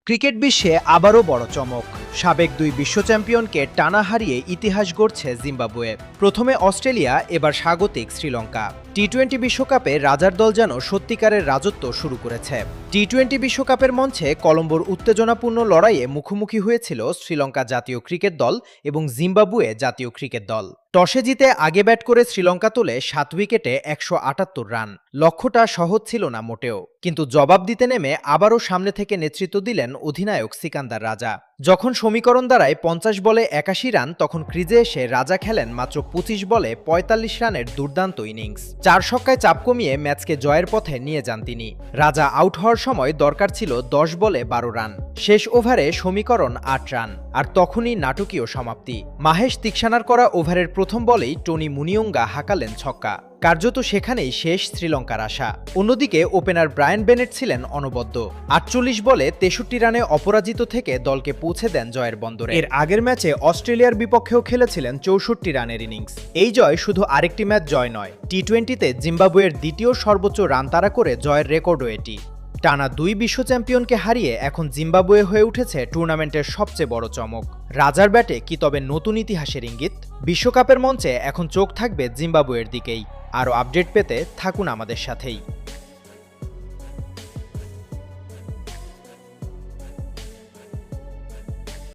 Cricket বিশ্বে আবারও বড় চমক। সাবেক দুই বিশ্ব চ্যাম্পিয়নকে টানা হারিয়ে ইতিহাস গড়ছে জিম্বাবুয়ে। প্রথমে অস্ট্রেলিয়া, এবার স্বাগতিক শ্রীলঙ্কা। টি-20 বিশ্বকাপে রাজার দল যেন সত্যিকারের রাজত্ব শুরু করেছে। টি-20 বিশ্বকাপের মঞ্চে কলম্বোর উত্তেজনাপূর্ণ লড়াইয়ে মুখোমুখি হয়েছিল শ্রীলঙ্কা জাতীয় ক্রিকেট দল এবং জিম্বাবুয়ে জাতীয় ক্রিকেট দল। টসে জিতে আগে ব্যাট করে শ্রীলঙ্কা তোলে 7 উইকেটে 178 রান। লক্ষ্যটা সহজ ছিল না মোটেও, কিন্তু জবাব দিতে নেমে আবারও সামনে থেকে নেতৃত্ব দিলেন অধিনায়ক সিকান্দার রাজা। যখন সমীকরণ দাঁড়ায় 50 বলে 81 রান, তখন ক্রিজে এসে রাজা খেলেন মাত্র 25 বলে 45 রানের দুর্দান্ত ইনিংস। 4 ছক্কায় চাপ কমিয়ে ম্যাচকে জয়ের পথে নিয়ে যান তিনি। রাজা আউট হওয়ার সময় দরকার ছিল 10 বলে 12 রান। শেষ ওভারে সমীকরণ 8 রান, আর তখনই নাটকীয় সমাপ্তি। মাহেশ তিক্সানার করা ওভারের প্রথম বলেই টনি মুনিয়ঙ্গা হাঁকালেন ছক্কা। কার্যত সেখানেই শেষ শ্রীলঙ্কার আশা। অন্যদিকে ওপেনার ব্রায়ান বেনেট ছিলেন অনবদ্য। 48 বলে 63 রানে অপরাজিত থেকে দলকে পৌঁছে দেন জয়ের বন্দরে। এর আগের ম্যাচে অস্ট্রেলিয়ার বিপক্ষেও খেলেছিলেন 64 রানের ইনিংস। এই জয় শুধু আরেকটি ম্যাচ জয় নয়, টি-20তে জিম্বাবুয়ের দ্বিতীয় সর্বোচ্চ রান তাড়া করে জয়ের রেকর্ডও এটি। টানা 2 বিশ্ব চ্যাম্পিয়নকে হারিয়ে এখন জিম্বাবুয়ে হয়ে উঠেছে টুর্নামেন্টের সবচেয়ে বড় চমক। রাজার ব্যাটে কি তবে নতুন ইতিহাসের ইঙ্গিত? বিশ্বকাপের মঞ্চে এখন চোখ থাকবে জিম্বাবুয়ের দিকেই। আরও আপডেট পেতে থাকুন আমাদের সাথেই।